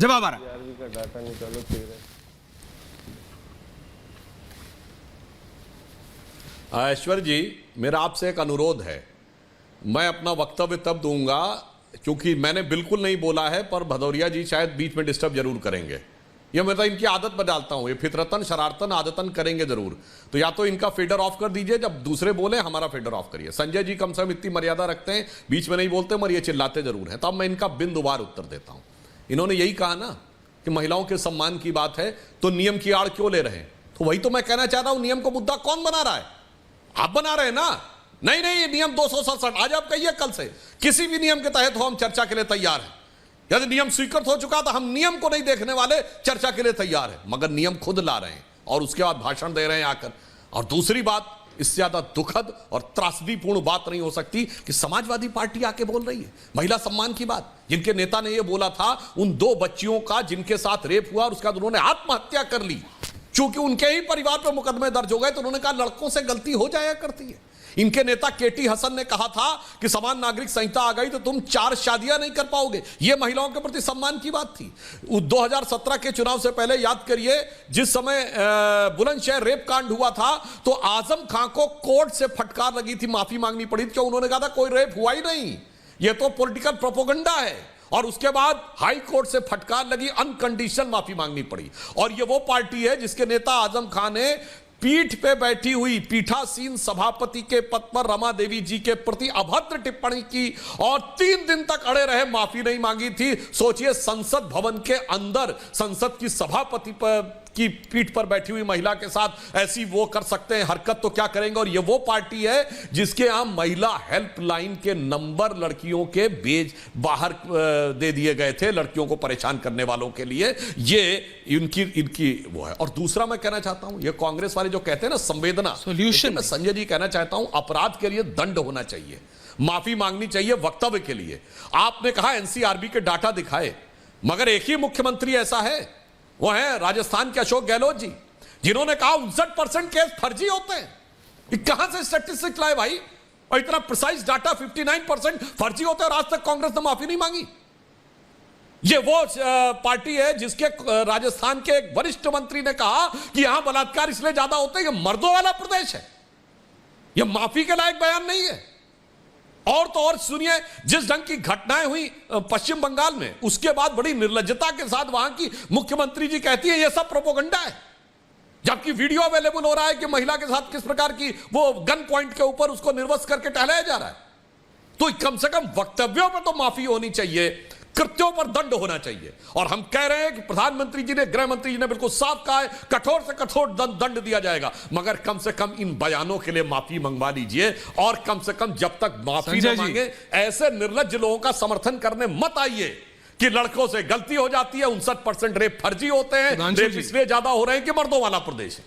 जवाब आ रहा है। सीआरबी का डाटा निकालो 13। ऐश्वर्य जी, मेरा आपसे एक अनुरोध है। मैं अपना वक्तव्य तब दूंगा क्योंकि मैंने बिल्कुल नहीं बोला है, पर भदौरिया जी शायद बीच में डिस्टर्ब जरूर करेंगे। ये मैं तो इनकी आदत बदलता हूं, ये फितरतन शरारतन आदतन करेंगे जरूर। तो या तो इनका फेडर ऑफ कर दीजिए, जब दूसरे बोले हमारा फेडर ऑफ करिए। संजय जी कम से कम इतनी मर्यादा रखते हैं, बीच में नहीं बोलते मगर ये चिल्लाते जरूर हैं। तब मैं इनका बिंदुवार उत्तर देता हूं। इन्होंने यही कहा ना कि महिलाओं के सम्मान की बात है तो नियम की आड़ क्यों ले रहे हैं। तो वही तो मैं कहना चाह रहा हूं, नियम को मुद्दा कौन बना रहा है? आप बना रहे हैं ना। नहीं नहीं, ये नियम 267 आज आप कहिए कल से किसी भी नियम के तहत हो, हम चर्चा के लिए तैयार हैं। यदि नियम स्वीकृत हो चुका तो हम नियम को नहीं देखने वाले, चर्चा के लिए तैयार हैं। मगर नियम खुद ला रहे हैं और उसके बाद भाषण दे रहे हैं आकर। और दूसरी बात, इससे ज्यादा दुखद और त्रासदीपूर्ण बात नहीं हो सकती कि समाजवादी पार्टी आके बोल रही है महिला सम्मान की बात। जिनके नेता ने यह बोला था उन 2 बच्चियों का जिनके साथ रेप हुआ और उसके बाद उन्होंने आत्महत्या कर ली, चूंकि उनके ही परिवार पर मुकदमे दर्ज हो गए, तो उन्होंने कहा लड़कों से गलती हो जाया करती है। इनके नेता केटी हसन ने कहा था कि समान नागरिक संहिता आ गई तो तुम 4 शादियां नहीं कर पाओगे। यह महिलाओं के प्रति सम्मान की बात थी। 2017 के चुनाव से पहले याद करिए, जिस समय बुलंदशहर रेप कांड हुआ था तो आजम खां को कोर्ट से फटकार लगी थी, माफी मांगनी पड़ी थी। क्यों? उन्होंने कहा था कोई रेप हुआ ही नहीं, यह तो पॉलिटिकल प्रोपेगेंडा है। और उसके बाद हाई कोर्ट से फटकार लगी, अनकंडीशनल माफी मांगनी पड़ी। और यह वो पार्टी है जिसके नेता आजम खान ने पीठ पे बैठी हुई पीठासीन सभापति के पद पर रमा देवी जी के प्रति अभद्र टिप्पणी की और 3 दिन तक अड़े रहे, माफी नहीं मांगी थी। सोचिए, संसद भवन के अंदर संसद की सभापति की पीठ पर बैठी हुई महिला के साथ ऐसी वो कर सकते हैं हरकत, तो क्या करेंगे। और ये वो पार्टी है जिसके यहां महिला हेल्पलाइन के नंबर लड़कियों के बाहर दे दिए गए थे, लड़कियों को परेशान करने वालों के लिए। ये इनकी वो है। और दूसरा मैं कहना चाहता हूं, ये कांग्रेस वाले जो कहते हैं ना संवेदना सोल्यूशन, मैं संजय जी कहना चाहता हूं अपराध के लिए दंड होना चाहिए, माफी मांगनी चाहिए वक्तव्य के लिए। आपने कहा एनसीआरबी के डाटा दिखाए, मगर एक ही मुख्यमंत्री ऐसा है, वो है राजस्थान के अशोक गहलोत जी, जिन्होंने कहा 59% केस फर्जी होते हैं। कहां से स्टैटिस्टिक्स लाए भाई? और इतना प्रिसाइज डाटा 59% फर्जी होते हैं और आज तक कांग्रेस ने माफी नहीं मांगी। ये वो पार्टी है जिसके राजस्थान के एक वरिष्ठ मंत्री ने कहा कि यहां बलात्कार इसलिए ज्यादा होते हैं, ये मर्दों वाला प्रदेश है। यह माफी के लायक बयान नहीं है। और तो और सुनिए, जिस ढंग की घटनाएं हुई पश्चिम बंगाल में, उसके बाद बड़ी निर्लज्जता के साथ वहां की मुख्यमंत्री जी कहती है यह सब प्रोपेगेंडा है, जबकि वीडियो अवेलेबल हो रहा है कि महिला के साथ किस प्रकार की वो गन पॉइंट के ऊपर उसको निर्वस्त्र करके टहलाया जा रहा है। तो कम से कम वक्तव्यों पर तो माफी होनी चाहिए, कृत्यों पर दंड होना चाहिए। और हम कह रहे हैं कि प्रधानमंत्री जी ने, गृह मंत्री जी ने बिल्कुल साफ कहा है कठोर से कठोर दंड दिया जाएगा, मगर कम से कम इन बयानों के लिए माफी मंगवा लीजिए। और कम से कम जब तक माफी न मांगे, ऐसे निर्लज्ज लोगों का समर्थन करने मत आइए कि लड़कों से गलती हो जाती है, 59% रेप फर्जी होते हैं, रेप इसलिए ज्यादा हो रहे हैं कि मर्दों वाला प्रदेश है।